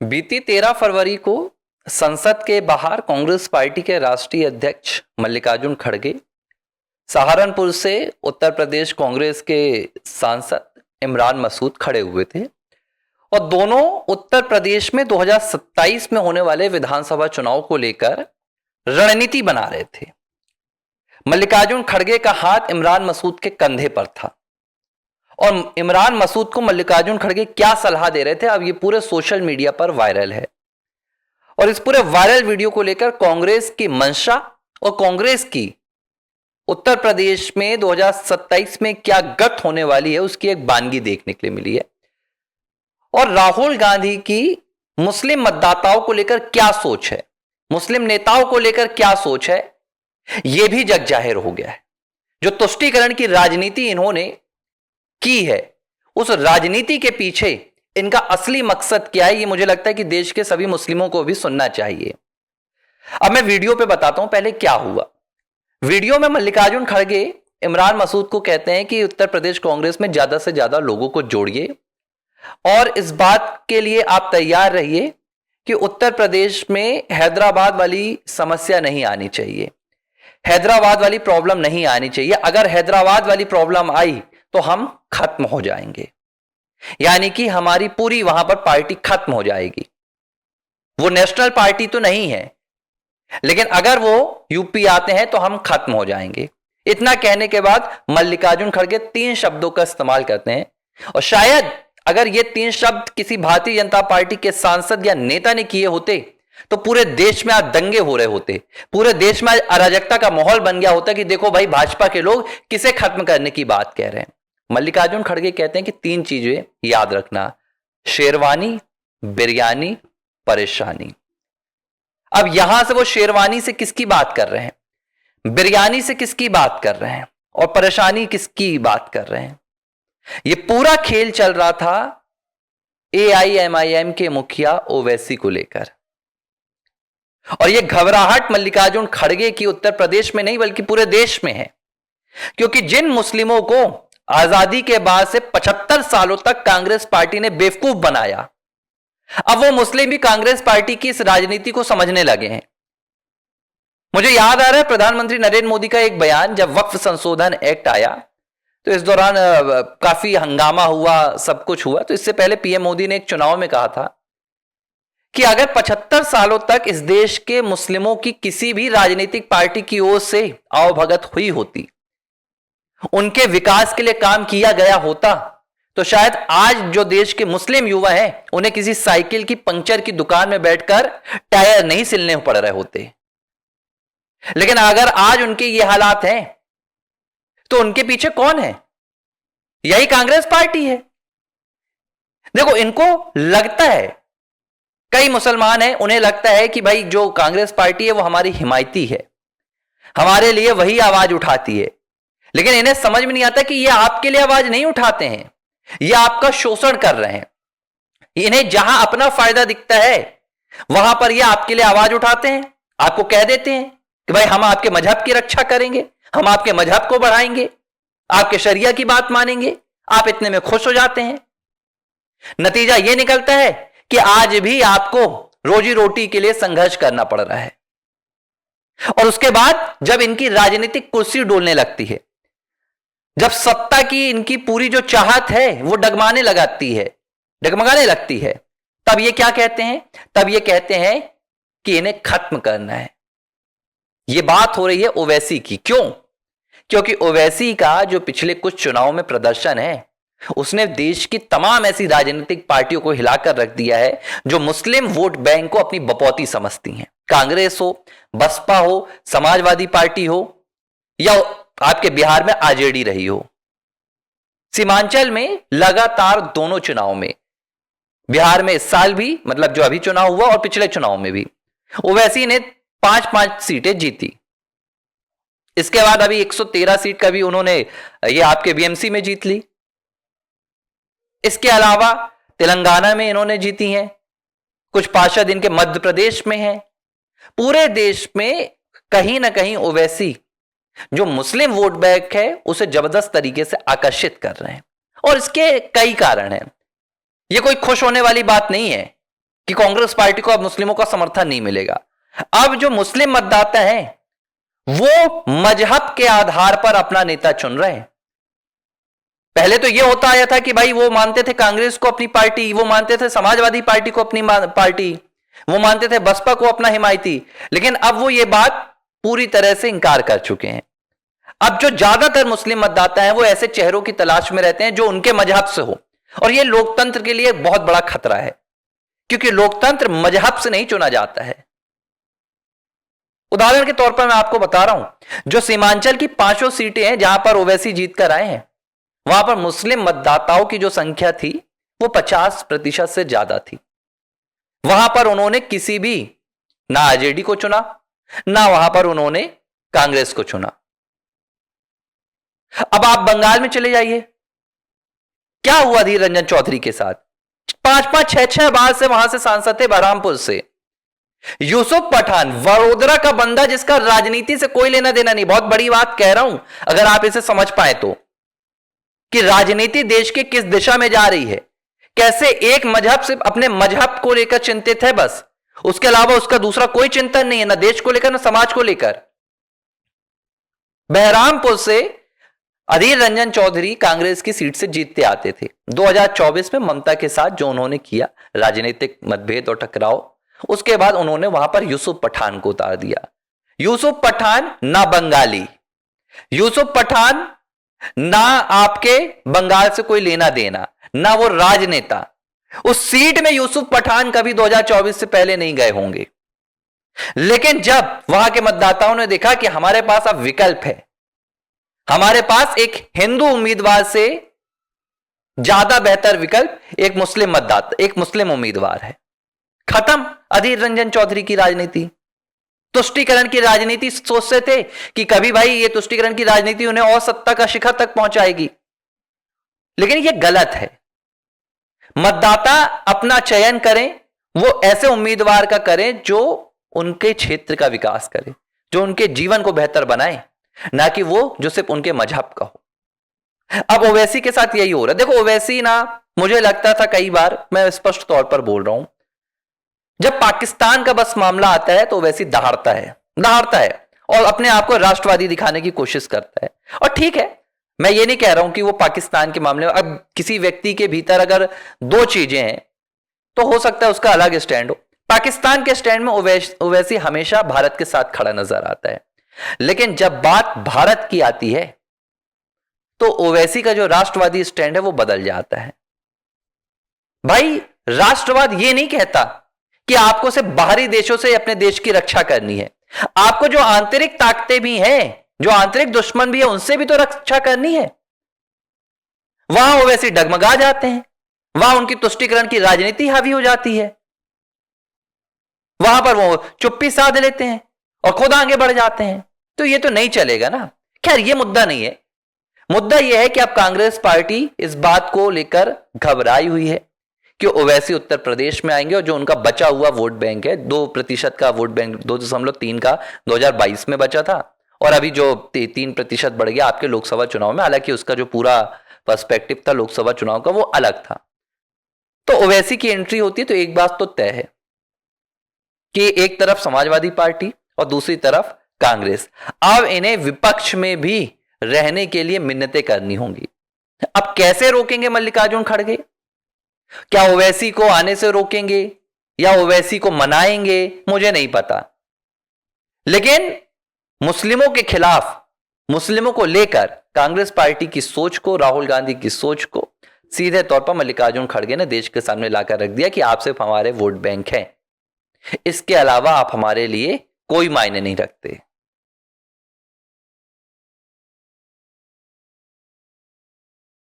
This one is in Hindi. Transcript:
बीती 13 फरवरी को संसद के बाहर कांग्रेस पार्टी के राष्ट्रीय अध्यक्ष मल्लिकार्जुन खड़गे, सहारनपुर से उत्तर प्रदेश कांग्रेस के सांसद इमरान मसूद खड़े हुए थे और दोनों उत्तर प्रदेश में 2027 में होने वाले विधानसभा चुनाव को लेकर रणनीति बना रहे थे। मल्लिकार्जुन खड़गे का हाथ इमरान मसूद के कंधे पर था और इमरान मसूद को मल्लिकार्जुन खड़गे क्या सलाह दे रहे थे, अब ये पूरे सोशल मीडिया पर वायरल है। और इस पूरे वायरल वीडियो को लेकर कांग्रेस की मंशा और कांग्रेस की उत्तर प्रदेश में 2027 में क्या गत होने वाली है उसकी एक बानगी देखने के लिए मिली है। और राहुल गांधी की मुस्लिम मतदाताओं को लेकर क्या सोच है, मुस्लिम नेताओं को लेकर क्या सोच है, यह भी जग जाहिर हो गया है। जो तुष्टीकरण की राजनीति इन्होंने की है, उस राजनीति के पीछे इनका असली मकसद क्या है, ये मुझे लगता है कि देश के सभी मुस्लिमों को भी सुनना चाहिए। अब मैं वीडियो पे बताता हूं पहले क्या हुआ। वीडियो में मल्लिकार्जुन खड़गे इमरान मसूद को कहते हैं कि उत्तर प्रदेश कांग्रेस में ज्यादा से ज्यादा लोगों को जोड़िए और इस बात के लिए आप तैयार रहिए कि उत्तर प्रदेश में हैदराबाद वाली समस्या नहीं आनी चाहिए, हैदराबाद वाली प्रॉब्लम नहीं आनी चाहिए। अगर हैदराबाद वाली प्रॉब्लम आई तो हम खत्म हो जाएंगे, यानी कि हमारी पूरी वहां पर पार्टी खत्म हो जाएगी। वो नेशनल पार्टी तो नहीं है, लेकिन अगर वो यूपी आते हैं तो हम खत्म हो जाएंगे। इतना कहने के बाद मल्लिकार्जुन खड़गे 3 शब्दों का इस्तेमाल करते हैं और शायद अगर ये 3 शब्द किसी भारतीय जनता पार्टी के सांसद या नेता ने किए होते तो पूरे देश में आज दंगे हो रहे होते, पूरे देश में आज अराजकता का माहौल बन गया होता कि देखो भाई भाजपा के लोग किसे खत्म करने की बात कह रहे हैं। मल्लिकार्जुन खड़गे कहते हैं कि 3 चीजें याद रखना, शेरवानी, बिरयानी, परेशानी। अब यहां से वो शेरवानी से किसकी बात कर रहे हैं, बिरयानी से किसकी बात कर रहे हैं और परेशानी किसकी बात कर रहे हैं। ये पूरा खेल चल रहा था AIMIM के मुखिया ओवैसी को लेकर और ये घबराहट मल्लिकार्जुन खड़गे की उत्तर प्रदेश में नहीं बल्कि पूरे देश में है, क्योंकि जिन मुस्लिमों को आजादी के बाद से 75 सालों तक कांग्रेस पार्टी ने बेवकूफ बनाया, अब वो मुस्लिम भी कांग्रेस पार्टी की इस राजनीति को समझने लगे हैं। मुझे याद आ रहा है प्रधानमंत्री नरेंद्र मोदी का एक बयान, जब वक्फ संशोधन एक्ट आया तो इस दौरान काफी हंगामा हुआ, सब कुछ हुआ। तो इससे पहले PM मोदी ने एक चुनाव में कहा था कि अगर 75 सालों तक इस देश के मुस्लिमों की किसी भी राजनीतिक पार्टी की ओर से आवभगत हुई होती, उनके विकास के लिए काम किया गया होता, तो शायद आज जो देश के मुस्लिम युवा हैं उन्हें किसी साइकिल की पंक्चर की दुकान में बैठकर टायर नहीं सिलने पड़ रहे होते। लेकिन अगर आज उनके ये हालात हैं तो उनके पीछे कौन है? यही कांग्रेस पार्टी है। देखो, इनको लगता है, कई मुसलमान हैं, उन्हें लगता है कि भाई जो कांग्रेस पार्टी है वो हमारी हिमायती है, हमारे लिए वही आवाज उठाती है। लेकिन इन्हें समझ में नहीं आता कि ये आपके लिए आवाज नहीं उठाते हैं, ये आपका शोषण कर रहे हैं। इन्हें जहां अपना फायदा दिखता है वहां पर ये आपके लिए आवाज उठाते हैं, आपको कह देते हैं कि भाई हम आपके मजहब की रक्षा करेंगे, हम आपके मजहब को बढ़ाएंगे, आपके शरिया की बात मानेंगे। आप इतने में खुश हो जाते हैं। नतीजा यह निकलता है कि आज भी आपको रोजी रोटी के लिए संघर्ष करना पड़ रहा है। और उसके बाद जब इनकी राजनीतिक कुर्सी डोलने लगती है, जब सत्ता की इनकी पूरी जो चाहत है वो डगमगाने लगती है, तब ये क्या कहते हैं? तब ये कहते हैं कि इन्हें खत्म करना है। ये बात हो रही है ओवैसी की। क्यों? क्योंकि ओवैसी का जो पिछले कुछ चुनाव में प्रदर्शन है, उसने देश की तमाम ऐसी राजनीतिक पार्टियों को हिलाकर रख दिया है जो मुस्लिम वोट बैंक को अपनी बपौती समझती हैं। कांग्रेस हो, बसपा हो, समाजवादी पार्टी हो या आपके बिहार में आरजेडी रही हो। सीमांचल में लगातार दोनों चुनाव में, बिहार में इस साल भी, मतलब जो अभी चुनाव हुआ, और पिछले चुनाव में भी ओवैसी ने 5-5 सीटें जीती। इसके बाद अभी 113 सीट का भी उन्होंने ये आपके BMC में जीत ली। इसके अलावा तेलंगाना में इन्होंने जीती हैं, कुछ पार्षद इनके मध्य प्रदेश में हैं। पूरे देश में कहीं ना कहीं ओवैसी जो मुस्लिम वोट बैंक है उसे जबरदस्त तरीके से आकर्षित कर रहे हैं और इसके कई कारण हैं। यह कोई खुश होने वाली बात नहीं है कि कांग्रेस पार्टी को अब मुस्लिमों का समर्थन नहीं मिलेगा। अब जो मुस्लिम मतदाता हैं वो मजहब के आधार पर अपना नेता चुन रहे हैं। पहले तो यह होता आया था कि भाई वो मानते थे कांग्रेस को अपनी पार्टी, वो मानते थे समाजवादी पार्टी को अपनी पार्टी, वो मानते थे बसपा को अपना हिमायती, लेकिन अब वो ये बात पूरी तरह से इंकार कर चुके हैं। अब जो ज्यादातर मुस्लिम मतदाता हैं वो ऐसे चेहरों की तलाश में रहते हैं जो उनके मजहब से हो, और यह लोकतंत्र के लिए एक बहुत बड़ा खतरा है, क्योंकि लोकतंत्र मजहब से नहीं चुना जाता है। उदाहरण के तौर पर मैं आपको बता रहा हूं, जो सीमांचल की 5 सीटें हैं जहां पर ओवैसी जीत कर आए हैं, वहां पर मुस्लिम मतदाताओं की जो संख्या थी वो 50% से ज्यादा थी। वहां पर उन्होंने किसी भी, ना आरजेडी को चुना, ना वहां पर उन्होंने कांग्रेस को चुना। अब आप बंगाल में चले जाइए, क्या हुआ अधीर रंजन चौधरी के साथ? 5-5, 6-6 बार से वहां से सांसद थे बहरामपुर से। यूसुफ पठान, वडोदरा का बंदा जिसका राजनीति से कोई लेना देना नहीं, बहुत बड़ी बात कह रहा हूं अगर आप इसे समझ पाए तो, कि राजनीति देश के किस दिशा में जा रही है, कैसे एक मजहब से अपने मजहब को लेकर चिंतित है बस, उसके अलावा उसका दूसरा कोई चिंतन नहीं है, ना देश को लेकर ना समाज को लेकर। बहरामपुर से अधीर रंजन चौधरी कांग्रेस की सीट से जीतते आते थे। 2024 में ममता के साथ जो उन्होंने किया राजनीतिक मतभेद और टकराव, उसके बाद उन्होंने वहां पर यूसुफ पठान को उतार दिया। यूसुफ पठान ना बंगाली, यूसुफ पठान ना आपके बंगाल से कोई लेना देना, ना वो राजनेता। उस सीट में यूसुफ पठान कभी 2024 से पहले नहीं गए होंगे, लेकिन जब वहां के मतदाताओं ने देखा कि हमारे पास अब विकल्प है, हमारे पास एक हिंदू उम्मीदवार से ज्यादा बेहतर विकल्प एक मुस्लिम मतदाता, एक मुस्लिम उम्मीदवार है, खत्म अधीर रंजन चौधरी की राजनीति। तुष्टीकरण की राजनीति सोचते थे कि कभी भाई ये तुष्टीकरण की राजनीति उन्हें और सत्ता का शिखर तक पहुंचाएगी, लेकिन ये गलत है। मतदाता अपना चयन करें, वो ऐसे उम्मीदवार का करें जो उनके क्षेत्र का विकास करे, जो उनके जीवन को बेहतर बनाए, ना कि वो जो सिर्फ उनके मजहब का हो। अब ओवैसी के साथ यही हो रहा है। देखो ओवैसी ना, मुझे लगता था कई बार, मैं स्पष्ट तौर पर बोल रहा हूं, जब पाकिस्तान का बस मामला आता है तो ओवैसी दहाड़ता है और अपने आप को राष्ट्रवादी दिखाने की कोशिश करता है। और ठीक है, मैं ये नहीं कह रहा हूं कि वो पाकिस्तान के मामले में, अब किसी व्यक्ति के भीतर अगर 2 चीजें हैं तो हो सकता है उसका अलग स्टैंड हो। पाकिस्तान के स्टैंड में ओवैसी हमेशा भारत के साथ खड़ा नजर आता है, लेकिन जब बात भारत की आती है तो ओवैसी का जो राष्ट्रवादी स्टैंड है वो बदल जाता है। भाई राष्ट्रवाद ये नहीं कहता कि आपको सिर्फ बाहरी देशों से अपने देश की रक्षा करनी है, आपको जो आंतरिक ताकतें भी हैं, जो आंतरिक दुश्मन भी है, उनसे भी तो रक्षा करनी है। वहां ओवैसी डगमगा जाते हैं, वहां उनकी तुष्टीकरण की राजनीति हावी हो जाती है, वहां पर वो चुप्पी साध लेते हैं और खुद आगे बढ़ जाते हैं। तो ये तो नहीं चलेगा ना। खैर ये मुद्दा नहीं है, मुद्दा यह है कि अब कांग्रेस पार्टी इस बात को लेकर घबराई हुई है कि ओवैसी उत्तर प्रदेश में आएंगे और जो उनका बचा हुआ वोट बैंक है, 2% का वोट बैंक, 2.3 का 2022 में बचा था, और अभी जो 3% बढ़ गया आपके लोकसभा चुनाव में। हालांकि उसका जो पूरा पर्सपेक्टिव था लोकसभा चुनाव का वो अलग था। तो ओवैसी की एंट्री होती है तो एक बात तो तय है कि एक तरफ समाजवादी पार्टी और दूसरी तरफ कांग्रेस, अब इन्हें विपक्ष में भी रहने के लिए मिन्नतें करनी होंगी। अब कैसे रोकेंगे मल्लिकार्जुन खड़गे? क्या ओवैसी को आने से रोकेंगे या ओवैसी को मनाएंगे, मुझे नहीं पता, लेकिन मुस्लिमों के खिलाफ, मुस्लिमों को लेकर कांग्रेस पार्टी की सोच को, राहुल गांधी की सोच को सीधे तौर पर मल्लिकार्जुन खड़गे ने देश के सामने लाकर रख दिया कि आप सिर्फ हमारे वोट बैंक हैं, इसके अलावा आप हमारे लिए कोई मायने नहीं रखते।